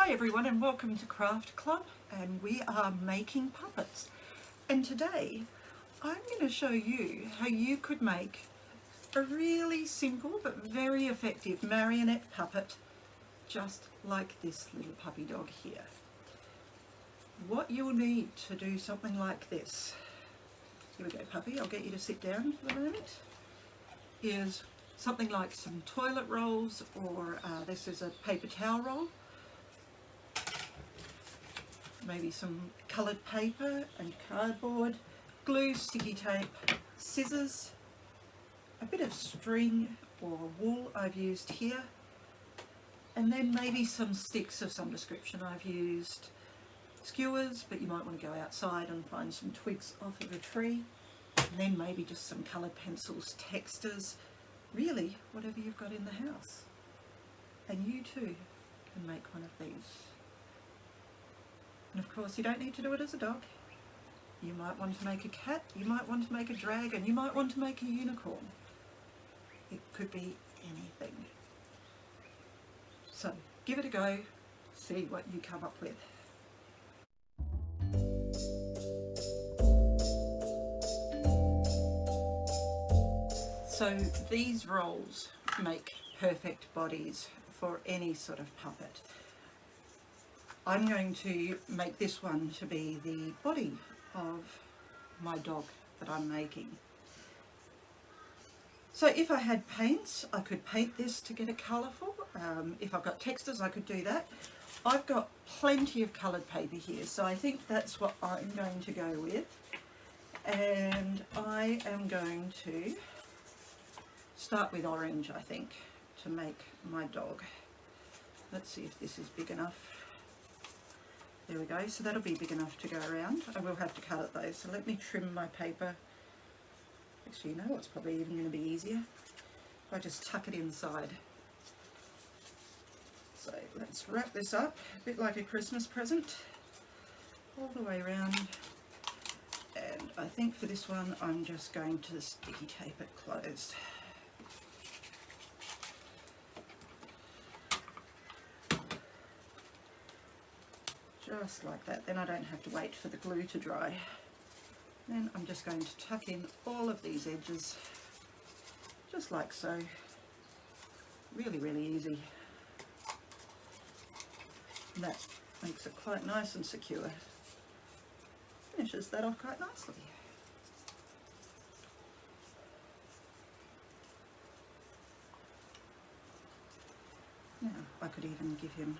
Hi everyone and welcome to Craft Club, and we are making puppets, and today I'm going to show you how you could make a really simple but very effective marionette puppet just like this little puppy dog here. What you'll need to do something like this, here we go puppy, I'll get you to sit down for a moment, is something like some toilet rolls, or this is a paper towel roll, maybe some coloured paper and cardboard, glue, sticky tape, scissors, a bit of string or wool I've used here, and then maybe some sticks of some description. I've used skewers, but you might want to go outside and find some twigs off of a tree, and then maybe just some coloured pencils, textures, really whatever you've got in the house. And you too can make one of these. And of course you don't need to do it as a dog. You might want to make a cat, you might want to make a dragon, you might want to make a unicorn. It could be anything. So give it a go, see what you come up with. So these rolls make perfect bodies for any sort of puppet. I'm going to make this one to be the body of my dog that I'm making. So if I had paints, I could paint this to get it colourful. If I've got textures, I could do that. I've got plenty of coloured paper here, so I think that's what I'm going to go with. And I am going to start with orange, I think, to make my dog. Let's see if this is big enough. There we go, so that'll be big enough to go around. I will have to cut it though, so let me trim my paper. Actually, you know what's probably even going to be easier? If I just tuck it inside. So let's wrap this up, a bit like a Christmas present, all the way around. And I think for this one, I'm just going to sticky tape it closed. Just like that, then I don't have to wait for the glue to dry. Then I'm just going to tuck in all of these edges, just like so. Really, really easy. And that makes it quite nice and secure. Finishes that off quite nicely. Now I could even give him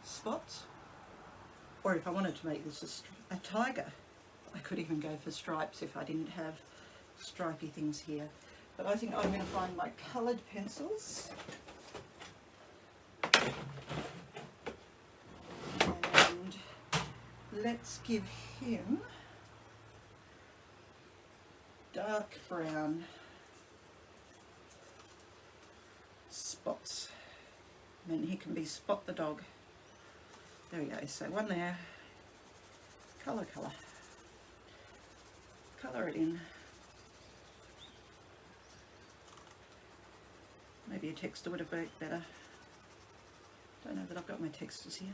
spots. Or if I wanted to make this a tiger, I could even go for stripes if I didn't have stripy things here. But I think I'm going to find my coloured pencils. And let's give him dark brown spots. And then he can be Spot the dog. There we go, so one there, colour, colour it in. Maybe a texture would have worked better. Don't know that I've got my textures here.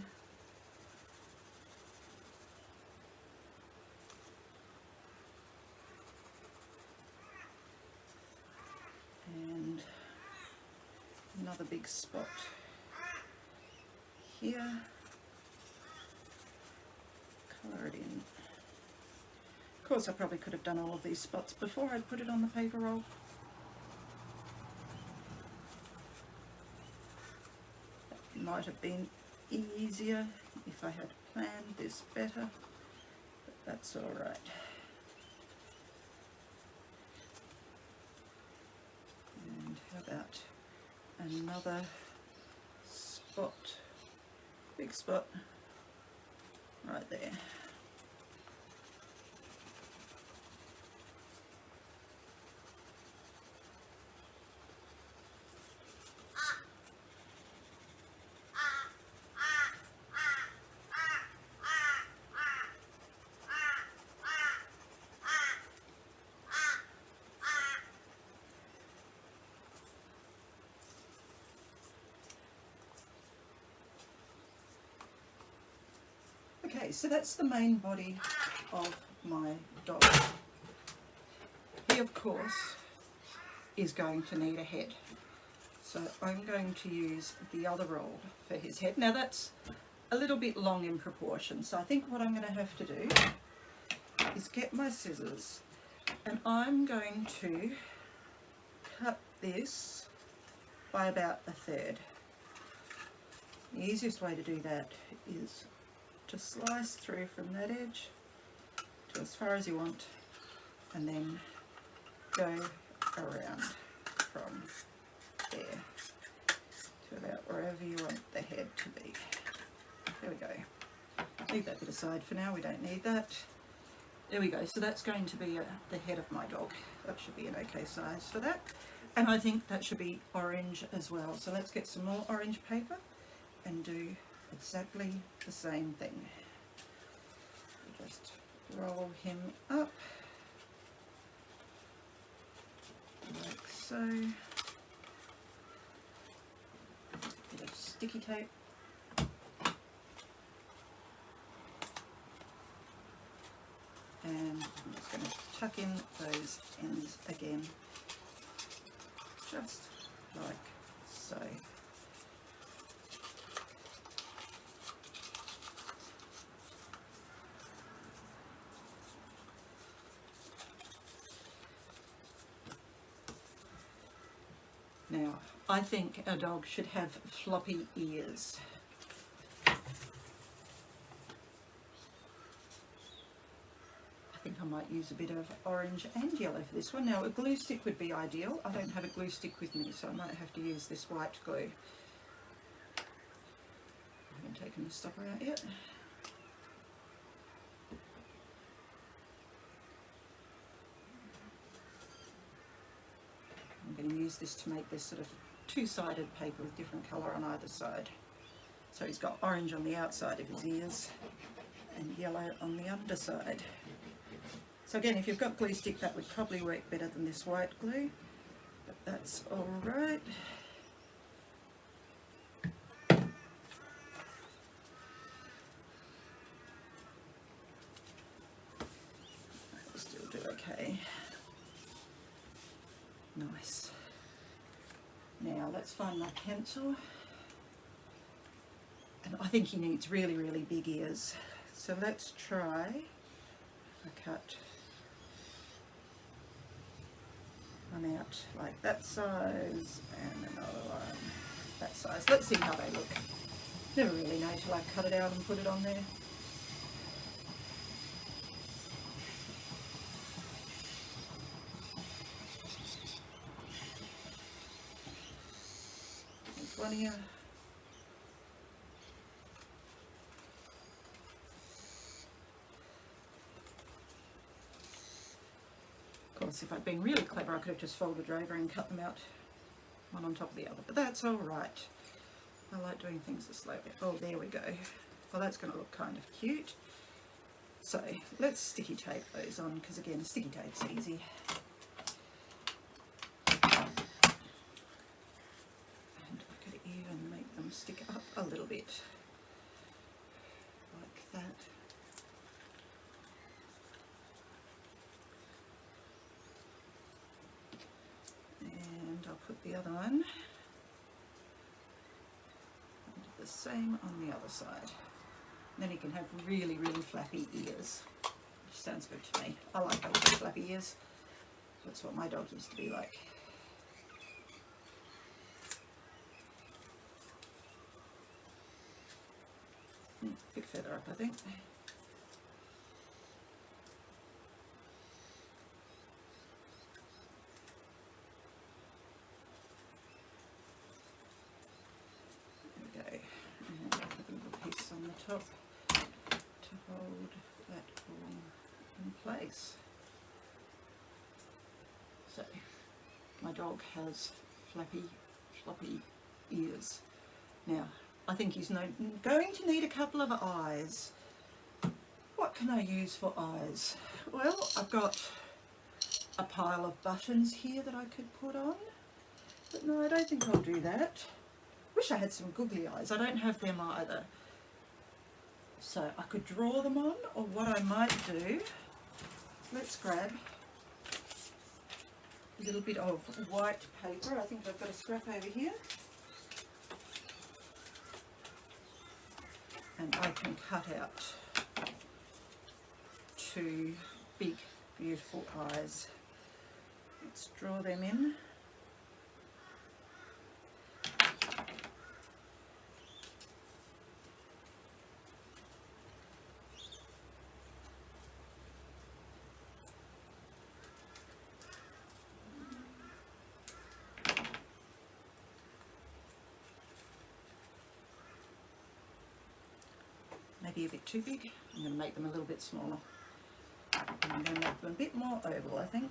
And another big spot here. Colour it in. Of course I probably could have done all of these spots before I'd put it on the paper roll. That might have been easier if I had planned this better, but that's alright. And how about another spot, big spot right there. Okay, so that's the main body of my dog. He, of course, is going to need a head. So I'm going to use the other roll for his head. Now that's a little bit long in proportion, so I think what I'm going to have to do is get my scissors and I'm going to cut this by about a third. The easiest way to do that is to slice through from that edge to as far as you want and then go around from there to about wherever you want the head to be. There we go. Leave that bit aside for now, we don't need that. There we go, so that's going to be the head of my dog. That should be an okay size for that. And I think that should be orange as well. So let's get some more orange paper and do exactly the same thing. Just roll him up like so. Bit of sticky tape. And I'm just going to tuck in those ends again, just like so. Now, I think a dog should have floppy ears. I think I might use a bit of orange and yellow for this one. Now a glue stick would be ideal. I don't have a glue stick with me, so I might have to use this white glue. I haven't taken the stopper out yet. I'm going to use this to make this sort of two-sided paper with different colour on either side. So he's got orange on the outside of his ears and yellow on the underside. So again, if you've got glue stick, that would probably work better than this white glue, but that's all right. That'll still do okay. Nice. Now let's find my pencil. And I think he needs really, really big ears. So let's try a cut one out like that size and another one that size. Let's see how they look. Never really know till I cut it out and put it on there. There's one here. Of course, if I'd been really clever, I could have just folded over and cut them out one on top of the other, but that's all right. I like doing things this slowly. Oh, there we go. Well, that's going to look kind of cute. So let's sticky tape those on, because again, sticky tape's easy. And I could even make them stick up a little bit, like that. I'll put the other one, and do the same on the other side. And then he can have really, really flappy ears, which sounds good to me. I like those big flappy ears. That's what my dog used to be like. Bit further up, I think. Top to hold that all in place. So my dog has floppy ears. Now I think he's going to need a couple of eyes. What can I use for eyes? Well, I've got a pile of buttons here that I could put on, but no, I don't think I'll do that. Wish I had some googly eyes. I don't have them either. So I could draw them on, or what I might do, let's grab a little bit of white paper. I think I've got a scrap over here. And I can cut out two big, beautiful eyes. Let's draw them in. Maybe a bit too big. I'm going to make them a little bit smaller. And I'm going to make them a bit more oval, I think.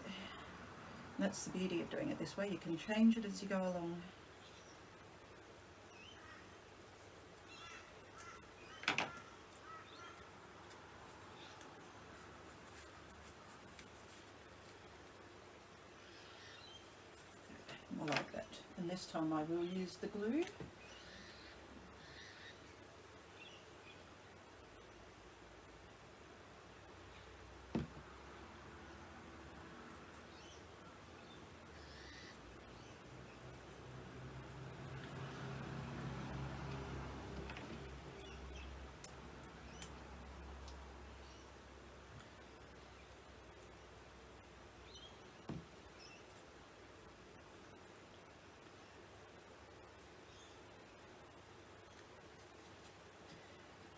And that's the beauty of doing it this way. You can change it as you go along. More like that. And this time I will use the glue.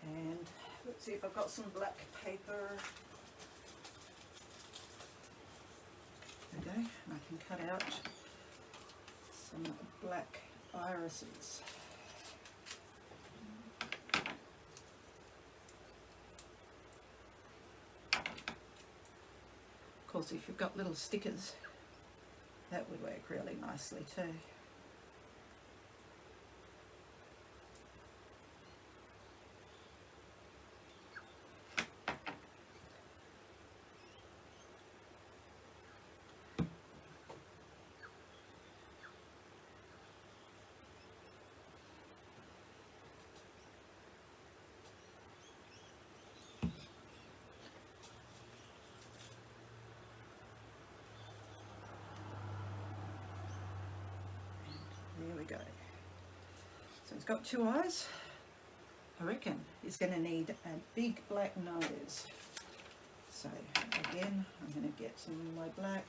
And let's see if I've got some black paper. There we go. And I can cut out some black irises. Of course, if you've got little stickers, that would work really nicely too. There we go. So it's got two eyes. I reckon it's going to need a big black nose. So again, I'm going to get some of my black.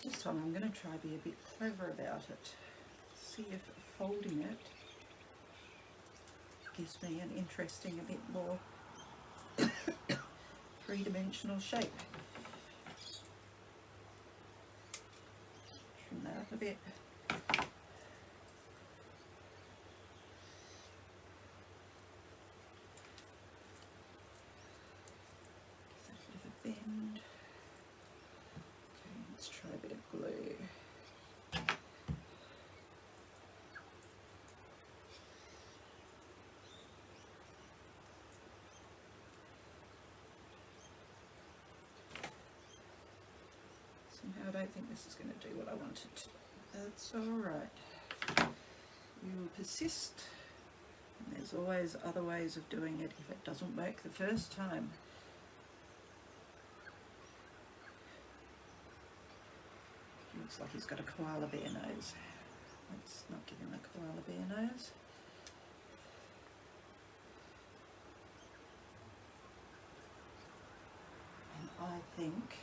This time I'm going to try to be a bit clever about it. See if folding it gives me an interesting, a bit more three-dimensional shape. Trim that up a bit. Bend. Okay, let's try a bit of glue. Somehow I don't think this is going to do what I want it to. That's alright. You will persist. And there's always other ways of doing it if it doesn't work the first time. Looks like he's got a koala bear nose. Let's not give him a koala bear nose. And I think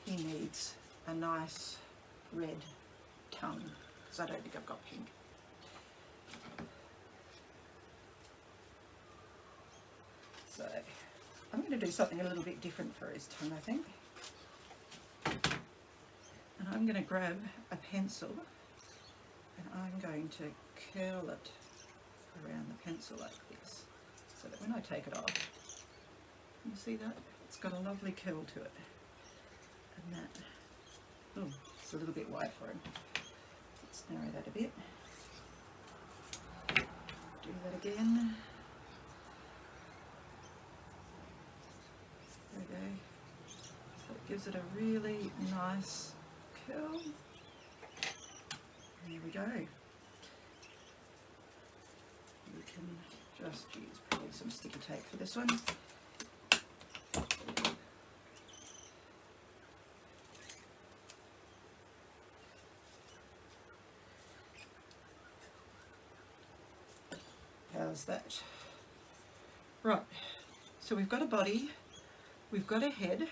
he needs a nice red tongue, because I don't think I've got pink. So I'm going to do something a little bit different for his tongue, I think. And I'm going to grab a pencil and I'm going to curl it around the pencil like this, so that when I take it off, you see that? It's got a lovely curl to it. And that, oh, it's a little bit wide for him. Let's narrow that a bit. Do that again. There we go. So it gives it a really nice curl. And we go. You can just use probably some sticky tape for this one. How's that? Right, so we've got a body, we've got a head.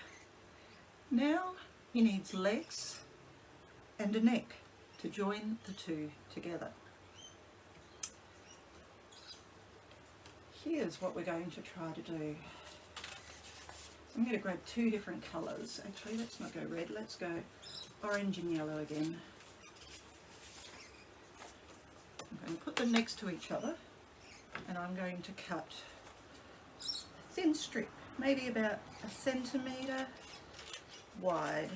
Now he needs legs and a neck to join the two together. Here's what we're going to try to do. I'm going to grab two different colours. Actually, let's not go red, let's go orange and yellow again. I'm going to put them next to each other and I'm going to cut a thin strip, maybe about 1 centimetre wide,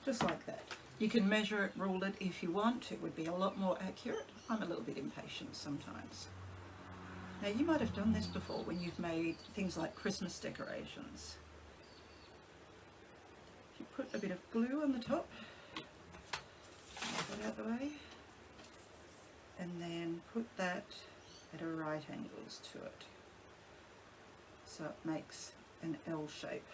just like that. You can measure it, rule it if you want. It would be a lot more accurate. I'm a little bit impatient sometimes. Now you might have done this before when you've made things like Christmas decorations. You put a bit of glue on the top, put that out the way, and then put that at a right angles to it, so it makes an L shape.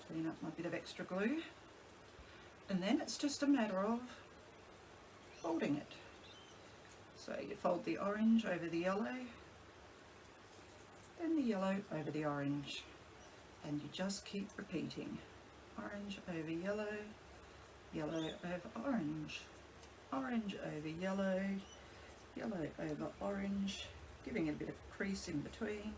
Clean up my bit of extra glue, and then it's just a matter of folding it. So you fold the orange over the yellow, then the yellow over the orange, and you just keep repeating. Orange over yellow, yellow over orange, orange over yellow, yellow over orange, giving it a bit of crease in between.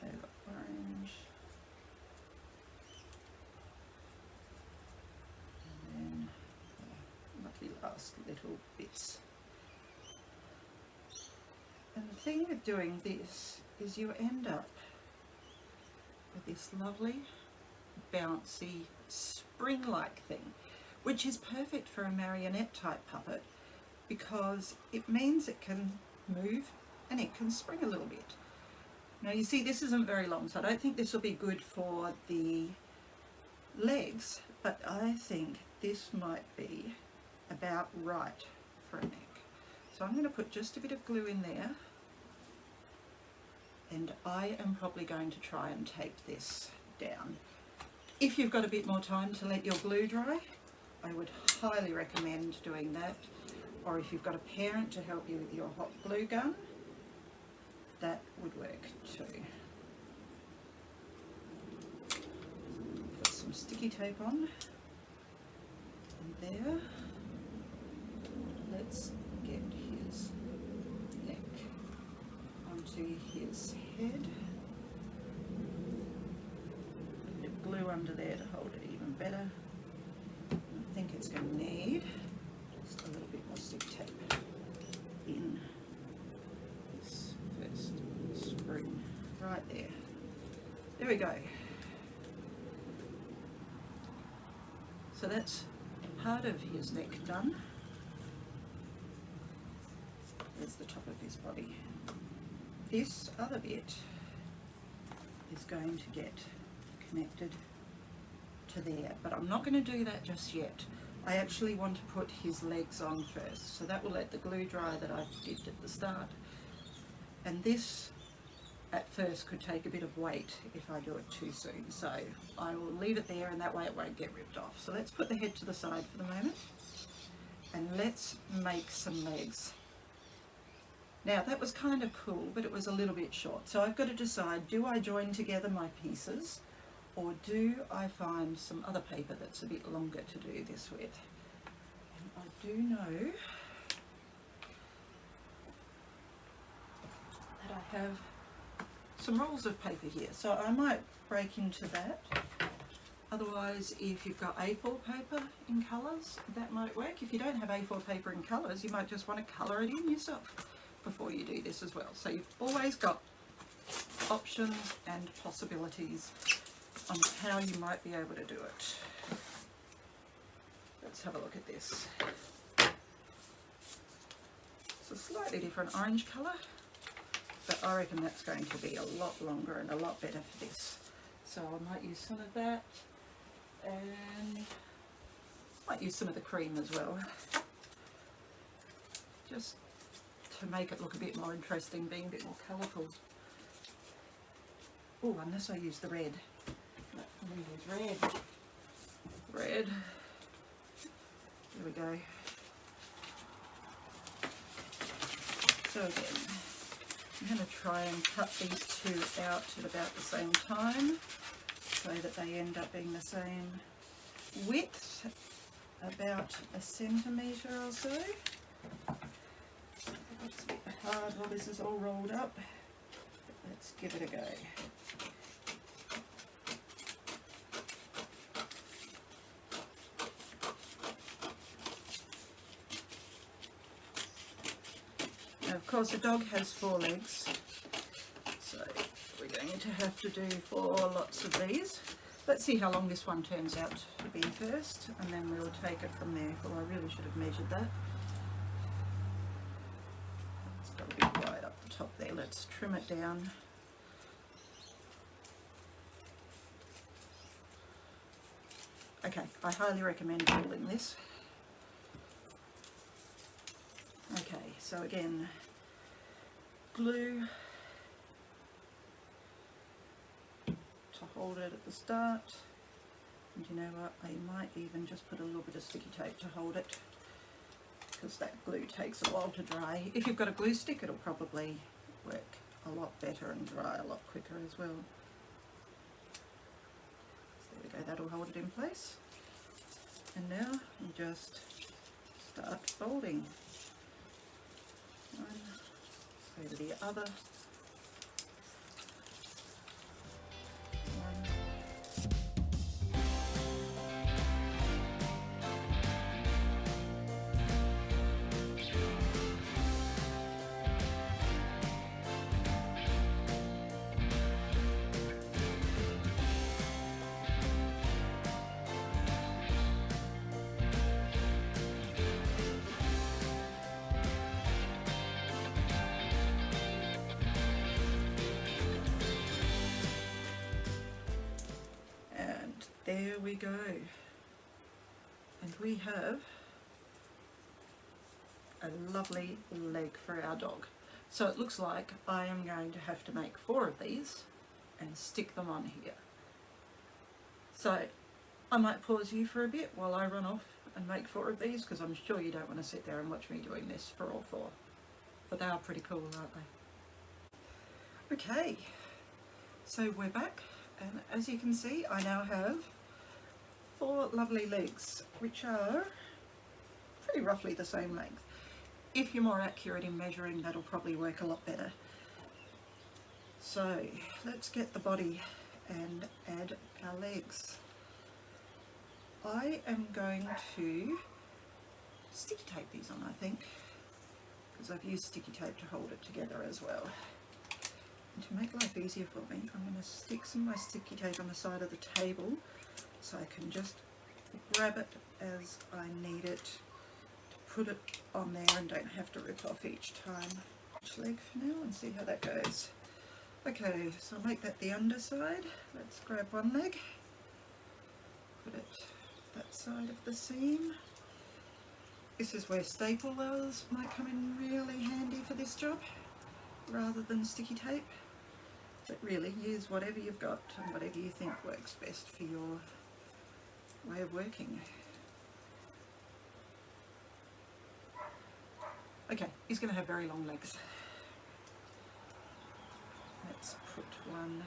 Over orange. And then lucky last little bits. And the thing with doing this is you end up with this lovely bouncy spring-like thing, which is perfect for a marionette type puppet because it means it can move and it can spring a little bit. Now you see this isn't very long, so I don't think this will be good for the legs, but I think this might be about right for a neck. So I'm going to put just a bit of glue in there, and I am probably going to try and tape this down. If you've got a bit more time to let your glue dry, I would highly recommend doing that. Or if you've got a parent to help you with your hot glue gun, that would work too. Put some sticky tape on, and there. Let's get his neck onto his head. A bit of glue under there to hold it even better. I think it's going to need just a little bit more sticky tape in this first spring right there. There we go. So that's part of his neck done. There's the top of his body. This other bit is going to get connected to there, but I'm not going to do that just yet. I actually want to put his legs on first, so that will let the glue dry that I did at the start. And this at first could take a bit of weight if I do it too soon, so I will leave it there and that way it won't get ripped off. So let's put the head to the side for the moment and let's make some legs. Now that was kind of cool, but it was a little bit short, so I've got to decide, do I join together my pieces or do I find some other paper that's a bit longer to do this with? And I do know that I have some rolls of paper here, so I might break into that. Otherwise, if you've got A4 paper in colours, that might work. If you don't have A4 paper in colours, you might just want to colour it in yourself before you do this as well. So you've always got options and possibilities on how you might be able to do it. Let's have a look at this. It's a a slightly different orange colour, but I reckon that's going to be a lot longer and a lot better for this. So I might use some of that, and might use some of the cream as well, just to make it look a bit more interesting, being a bit more colourful. Oh, unless I use the red. No, I'm going to use red. Red. There we go. So again, I'm going to try and cut these two out at about the same time so that they end up being the same width, about a centimetre or so. It's a bit hard while this is all rolled up. Let's give it a go. Now, of course, a dog has 4 legs, so we're going to have to do 4 lots of these. Let's see how long this one turns out to be first, and then we'll take it from there. Well, I really should have measured that. It's got a bit wide up the top there. Let's trim it down. Okay, I highly recommend building this. Okay, so again, glue to hold it at the start, and you know what, I might even just put a little bit of sticky tape to hold it, because that glue takes a while to dry. If you've got a glue stick, it'll probably work a lot better and dry a lot quicker as well. So there we go, that'll hold it in place. And now you just start folding. One, go to the other. One. There we go, and we have a lovely leg for our dog. So it looks like I am going to have to make 4 of these and stick them on here. So I might pause you for a bit while I run off and make 4 of these, because I'm sure you don't want to sit there and watch me doing this for all 4. But they are pretty cool, aren't they? Okay, so we're back, and as you can see, I now have 4 lovely legs, which are pretty roughly the same length. If you're more accurate in measuring, that'll probably work a lot better. So let's get the body and add our legs. I am going to sticky tape these on, I think, because I've used sticky tape to hold it together as well. And to make life easier for me, I'm going to stick some of my sticky tape on the side of the table, so I can just grab it as I need it to put it on there and don't have to rip off each time. Each leg for now and see how that goes. Okay, so I'll make that the underside. Let's grab one leg, put it that side of the seam. This is where staplers might come in really handy for this job, rather than sticky tape. But really, use whatever you've got and whatever you think works best for your way of working. Okay, he's going to have very long legs. Let's put one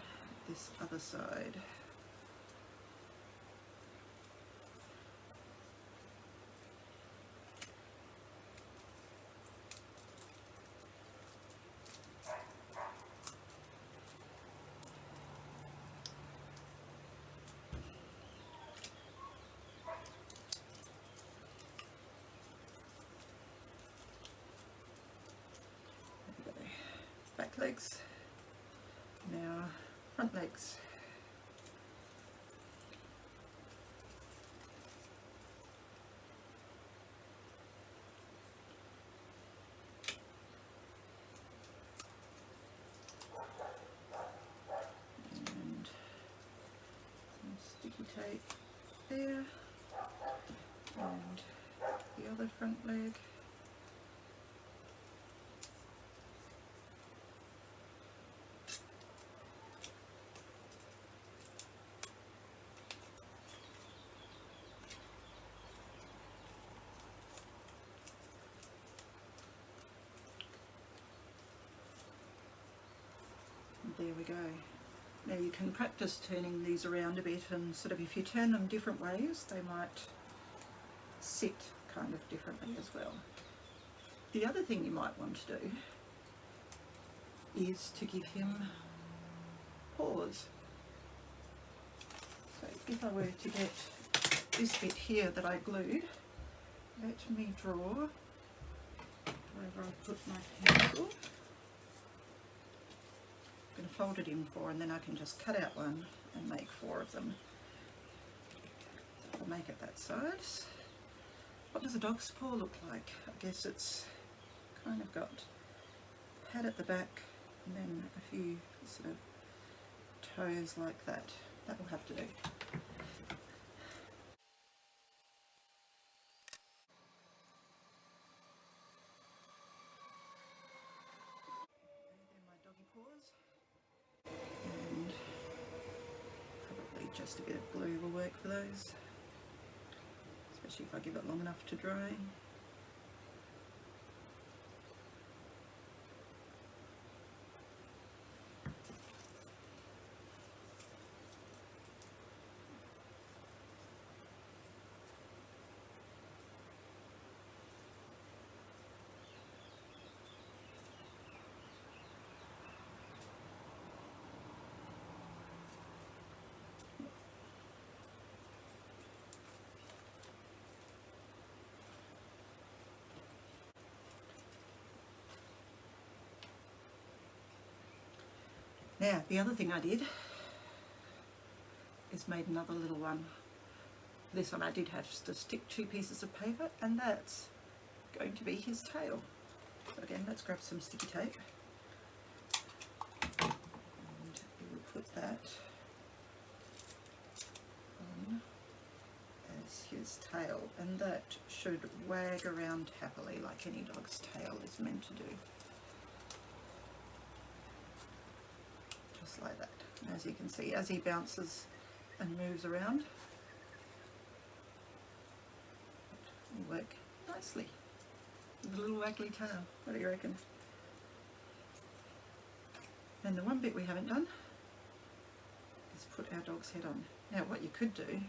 this other side. Back legs, now front legs. there we go. Now you can practice turning these around a bit, and sort of if you turn them different ways they might sit kind of differently as well. The other thing you might want to do is to give him paws. So if I were to get this bit here that I glued, let me draw wherever I put my pencil. I'm going to fold it in 4 and then I can just cut out one and make 4 of them. So I'll make it that size. What does a dog's paw look like? I guess it's kind of got a pad at the back and then a few sort of toes like that. That will have to do. They're my doggy paws. And probably just a bit of glue will work for those, especially if I give it long enough to dry. Now, the other thing I did is made another little one. This one I did have to stick 2 pieces of paper, and that's going to be his tail. So again, let's grab some sticky tape and we will put that on as his tail, and that should wag around happily like any dog's tail is meant to do. Just like that. And as you can see, as he bounces and moves around, it will work nicely with a little waggly tail. What do you reckon? And the one bit we haven't done is put our dog's head on. Now what you could do,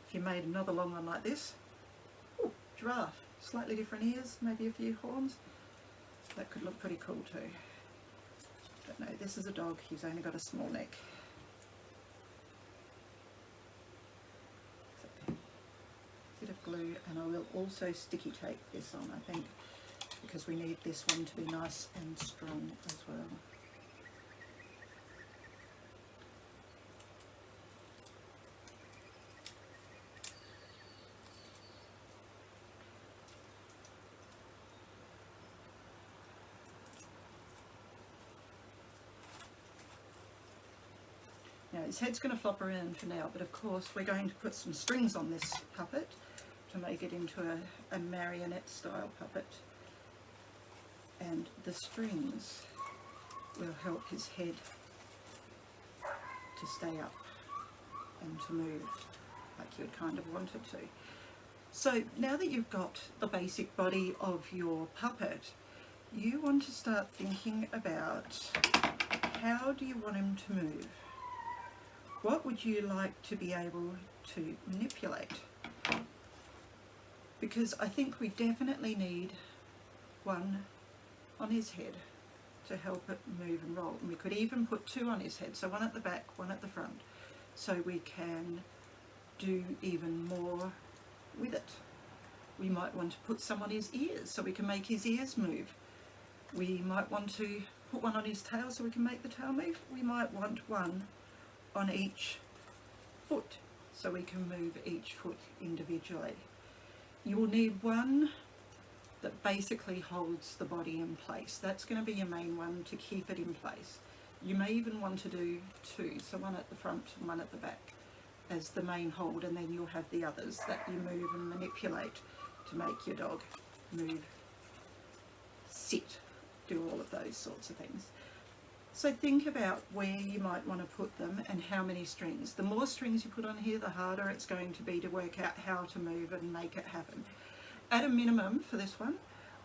if you made another long one like this, ooh, giraffe, slightly different ears, maybe a few horns, that could look pretty cool too. But no, this is a dog, he's only got a small neck. So, bit of glue, and I will also sticky tape this on, I think, because we need this one to be nice and strong as well. Now his head's going to flop around for now, but of course we're going to put some strings on this puppet to make it into a marionette style puppet, and the strings will help his head to stay up and to move like you'd kind of want it to. So now that you've got the basic body of your puppet, you want to start thinking about how do you want him to move? What would you like to be able to manipulate? Because I think we definitely need one on his head to help it move and roll. And we could even put 2 on his head, so one at the back, one at the front, so we can do even more with it. We might want to put some on his ears so we can make his ears move. We might want to put one on his tail so we can make the tail move. We might want one on each foot so we can move each foot individually. You will need one that basically holds the body in place. That's going to be your main one to keep it in place. You may even want to do 2, so one at the front and one at the back as the main hold, and then you'll have the others that you move and manipulate to make your dog move, sit, do all of those sorts of things. So think about where you might want to put them and how many strings. The more strings you put on here, the harder it's going to be to work out how to move and make it happen. At a minimum for this one,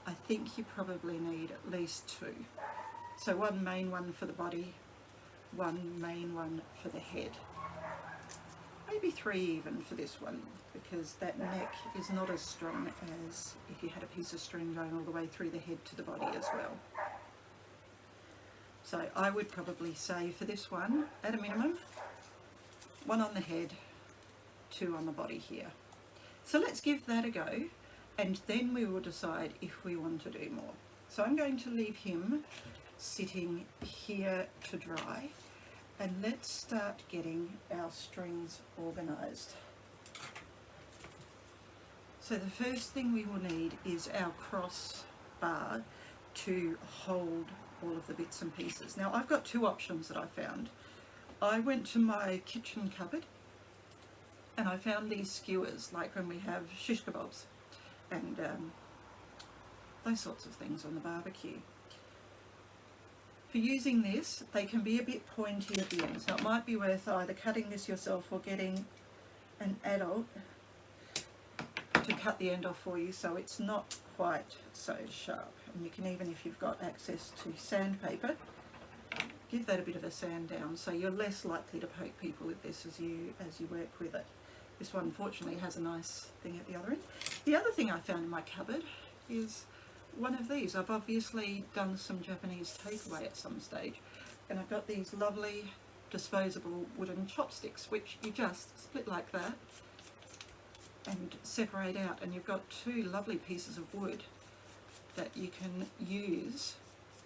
I think you probably need at least 2. So one main one for the body, one main one for the head. Maybe 3 even for this one, because that neck is not as strong as if you had a piece of string going all the way through the head to the body as well. So I would probably say for this one, at a minimum, 1 on the head, 2 on the body here. So let's give that a go, and then we will decide if we want to do more. So I'm going to leave him sitting here to dry, and let's start getting our strings organised. So the first thing we will need is our cross bar to hold all of the bits and pieces. Now I've got 2 options that I found. I went to my kitchen cupboard and I found these skewers, like when we have shish kebabs and those sorts of things on the barbecue. For using this, they can be a bit pointy at the end, so it might be worth either cutting this yourself or getting an adult to cut the end off for you so it's not quite so sharp. And you can, even if you've got access to sandpaper, give that a bit of a sand down so you're less likely to poke people with this as you work with it. This one fortunately has a nice thing at the other end. The other thing I found in my cupboard is one of these. I've obviously done some Japanese takeaway at some stage, and I've got these lovely disposable wooden chopsticks which you just split like that and separate out, and you've got 2 lovely pieces of wood that you can use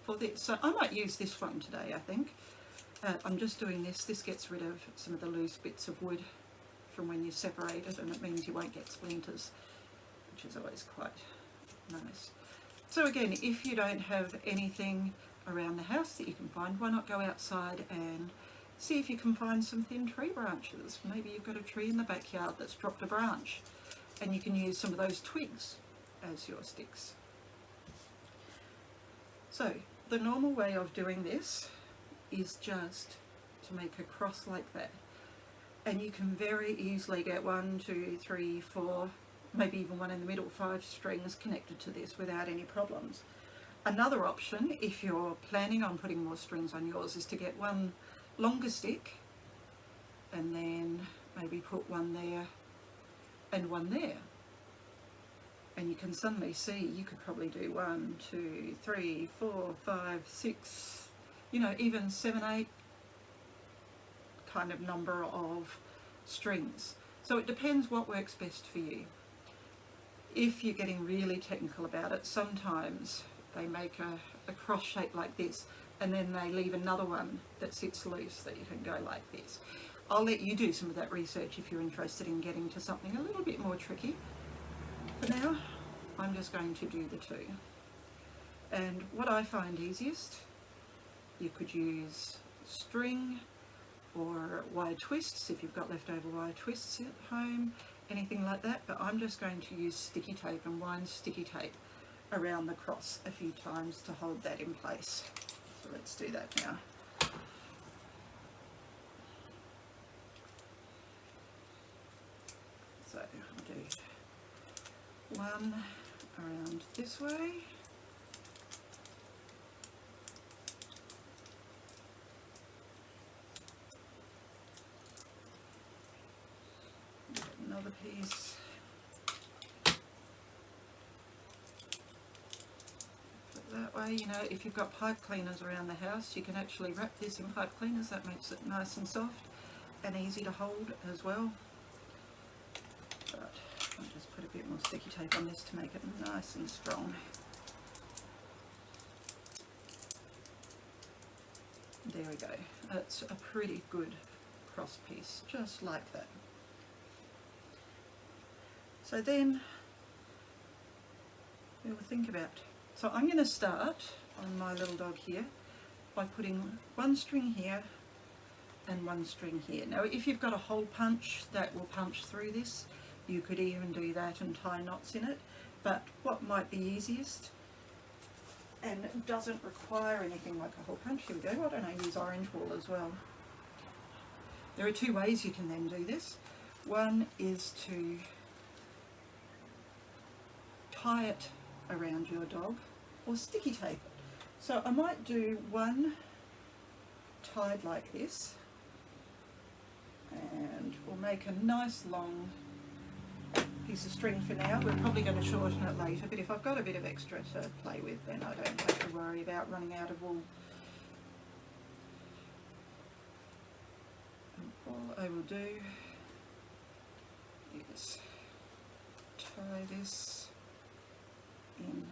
for this. So I might use this one today, I think. I'm just doing this. This gets rid of some of the loose bits of wood from when you separate it, and it means you won't get splinters, which is always quite nice. So again, if you don't have anything around the house that you can find, why not go outside and see if you can find some thin tree branches. Maybe you've got a tree in the backyard that's dropped a branch and you can use some of those twigs as your sticks. So the normal way of doing this is just to make a cross like that, and you can very easily get 1, 2, 3, 4, maybe even 1 in the middle, 5 strings connected to this without any problems. Another option, if you're planning on putting more strings on yours, is to get 1 longer stick and then maybe put 1 there and 1 there. And you can suddenly see you could probably do 1, 2, 3, 4, 5, 6, you know, even 7, 8 kind of number of strings. So it depends what works best for you. If you're getting really technical about it, sometimes they make a cross shape like this, and then they leave another one that sits loose that you can go like this. I'll let you do some of that research if you're interested in getting to something a little bit more tricky. For now, I'm just going to do the 2. And what I find easiest, you could use string or wire twists if you've got leftover wire twists at home, anything like that, but I'm just going to use sticky tape and wind sticky tape around the cross a few times to hold that in place. So let's do that now. So I'll do 1 around this way, another piece, put that way. You know, if you've got pipe cleaners around the house, you can actually wrap this in pipe cleaners. That makes it nice and soft and easy to hold as well. But I'll just put a bit more sticky tape on this to make it nice and strong. There we go. That's a pretty good cross piece, just like that. So then we'll think about, so I'm going to start on my little dog here by putting 1 string here and 1 string here. Now if you've got a hole punch that will punch through this, you could even do that and tie knots in it, but what might be easiest and doesn't require anything like a hole punch, here we go, why don't I use orange wool as well. There are 2 ways you can then do this. One is to tie it around your dog or sticky tape it. So I might do 1 tied like this, and we'll make a nice long piece of string for now. We're probably going to shorten it later, but if I've got a bit of extra to play with, then I don't have to worry about running out of wool. And all I will do is tie this in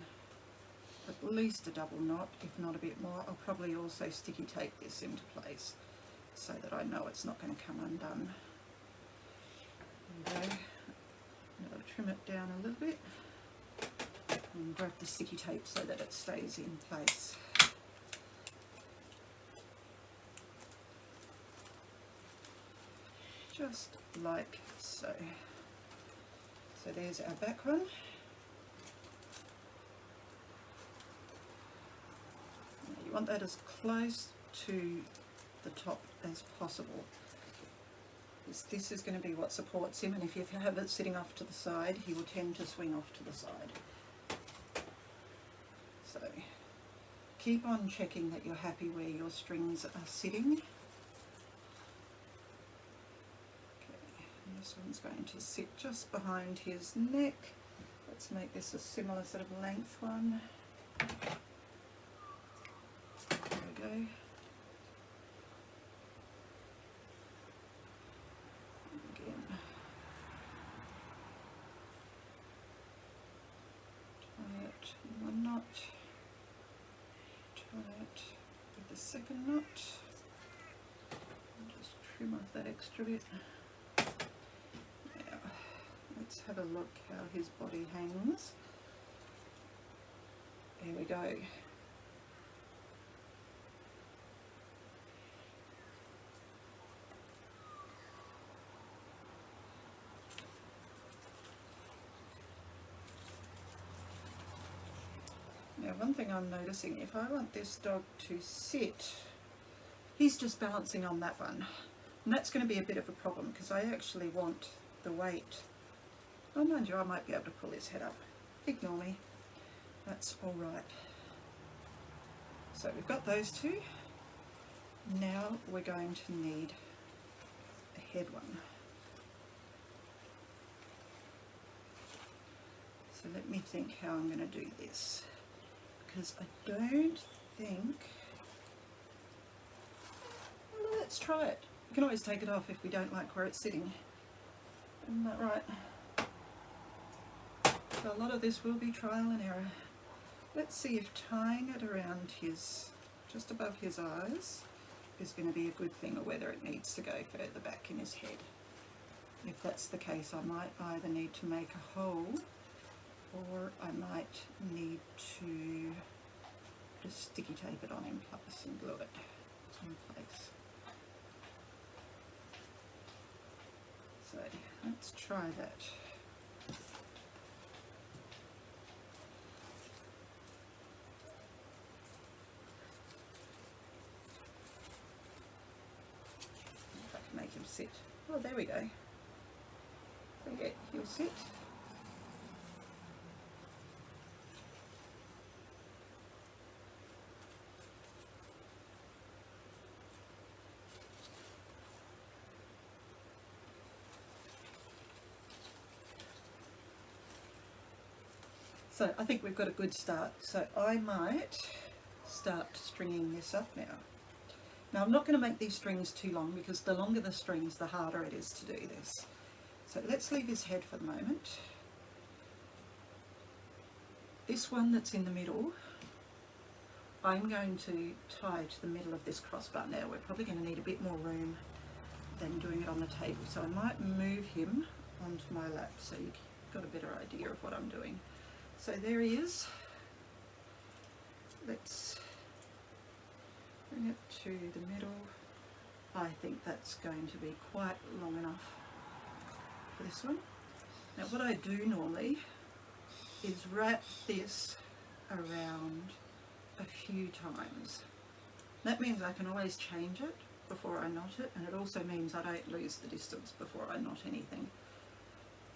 at least a double knot, if not a bit more. I'll probably also sticky tape this into place so that I know it's not going to come undone. There we go. Now I'll trim it down a little bit and grab the sticky tape so that it stays in place. Just like so. So there's our back one. Now you want that as close to the top as possible. This is going to be what supports him, and if you have it sitting off to the side, he will tend to swing off to the side. So keep on checking that you're happy where your strings are sitting. Okay, and this one's going to sit just behind his neck. Let's make this a similar sort of length one. There we go. One knot, tie it with the second knot, and just trim off that extra bit. Now, let's have a look how his body hangs. There we go. Now, one thing I'm noticing, if I want this dog to sit, he's just balancing on that one. And that's going to be a bit of a problem because I actually want the weight. Oh, mind you, I might be able to pull his head up. Ignore me. That's all right. So we've got those two. Now we're going to need a head one. So let me think how I'm going to do this. Because I don't think, well, let's try it. We can always take it off if we don't like where it's sitting. Isn't that right? So a lot of this will be trial and error. Let's see if tying it around his, just above his eyes, is going to be a good thing, or whether it needs to go further back in his head. If that's the case, I might either need to make a hole, or I might need to just sticky tape it on in place and glue it in place. So let's try that. If I can make him sit. Oh, there we go. So yeah, he'll sit. So I think we've got a good start. So I might start stringing this up now. Now I'm not going to make these strings too long because the longer the strings, the harder it is to do this. So let's leave his head for the moment. This one that's in the middle, I'm going to tie to the middle of this crossbar. Now we're probably going to need a bit more room than doing it on the table. So I might move him onto my lap so you've got a better idea of what I'm doing. So there he is. Let's bring it to the middle. I think that's going to be quite long enough for this one. Now what I do normally is wrap this around a few times. That means I can always change it before I knot it, and it also means I don't lose the distance before I knot anything.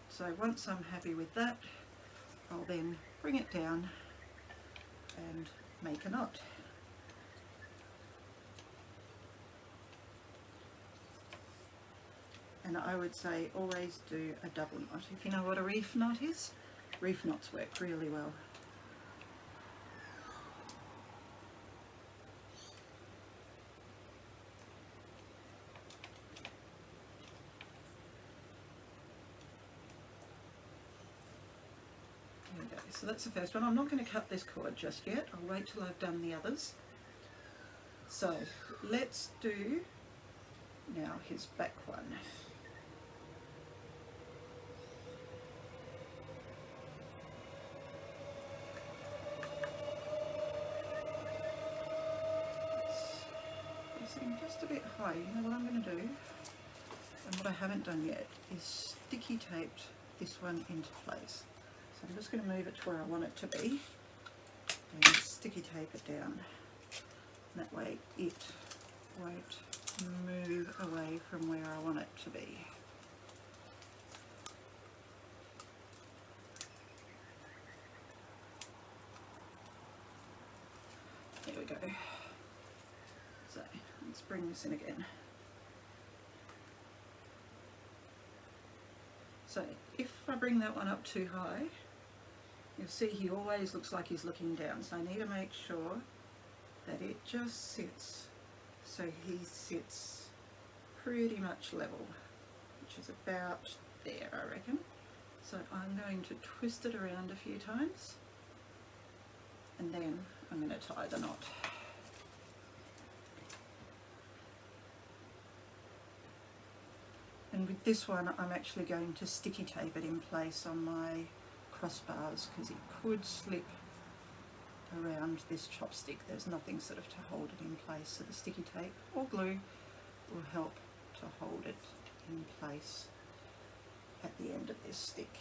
So once I'm happy with that, I'll then bring it down and make a knot. and I would say always do a double knot. If you know what a reef knot is, reef knots work really well. There we go. So that's the first one. I'm not going to cut this cord just yet. I'll wait till I've done the others. So let's do now his back one. Just a bit high. You know what I'm going to do, and what I haven't done yet, is sticky taped this one into place. So I'm just going to move it to where I want it to be and sticky tape it down. And that way it won't move away from where I want it to be. There we go. So let's bring this in again. So if I bring that one up too high, you'll see he always looks like he's looking down. So I need to make sure that it just sits, so he sits pretty much level, which is about there, I reckon. So I'm going to twist it around a few times, and then I'm going to tie the knot. And with this one, I'm actually going to sticky tape it in place on my crossbars, because it could slip around this chopstick. There's nothing sort of to hold it in place, so the sticky tape or glue will help to hold it in place at the end of this stick.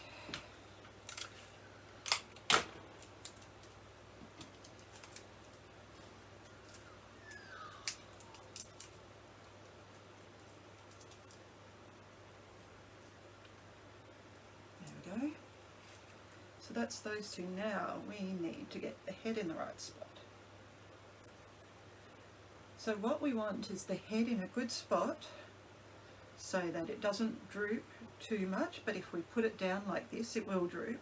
There we go. So that's those two. Now we need to get the head in the right spot. So what we want is the head in a good spot so that it doesn't droop too much, but if we put it down like this, it will droop.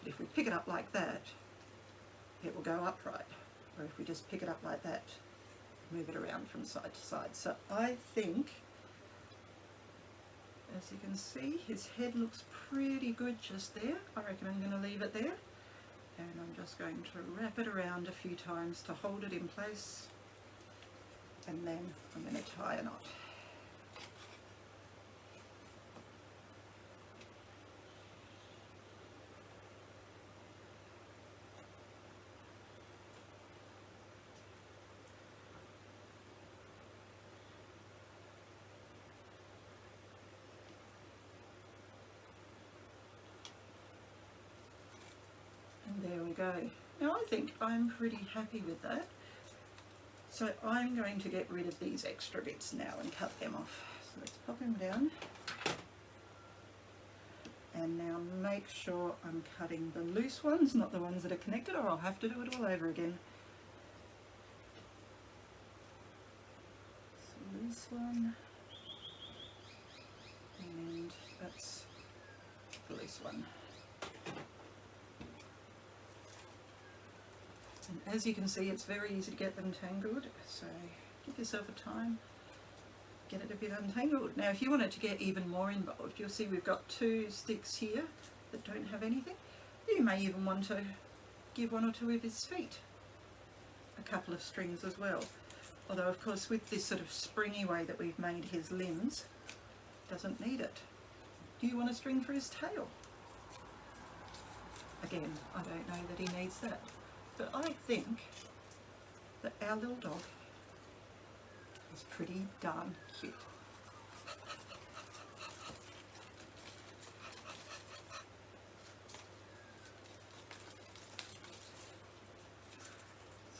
But if we pick it up like that, it will go upright. Or if we just pick it up like that, move it around from side to side. So I think, as you can see, his head looks pretty good just there. I reckon I'm going to leave it there, and I'm just going to wrap it around a few times to hold it in place, and then I'm going to tie a knot. There we go. Now I think I'm pretty happy with that. So I'm going to get rid of these extra bits now and cut them off. So let's pop them down. And now make sure I'm cutting the loose ones, not the ones that are connected, or I'll have to do it all over again. So this one, and that's the loose one. And as you can see, it's very easy to get them tangled, so give yourself a time, get it a bit untangled. Now if you want it to get even more involved, you'll see we've got two sticks here that don't have anything. You may even want to give one or two of his feet a couple of strings as well. Although of course with this sort of springy way that we've made his limbs, doesn't need it. Do you want a string for his tail? Again, I don't know that he needs that. But I think that our little dog is pretty darn cute.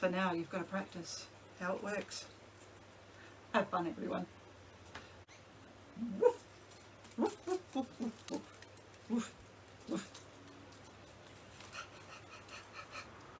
So now you've got to practice how it works. Have fun, everyone. Woof, woof, woof, woof, woof, woof, woof.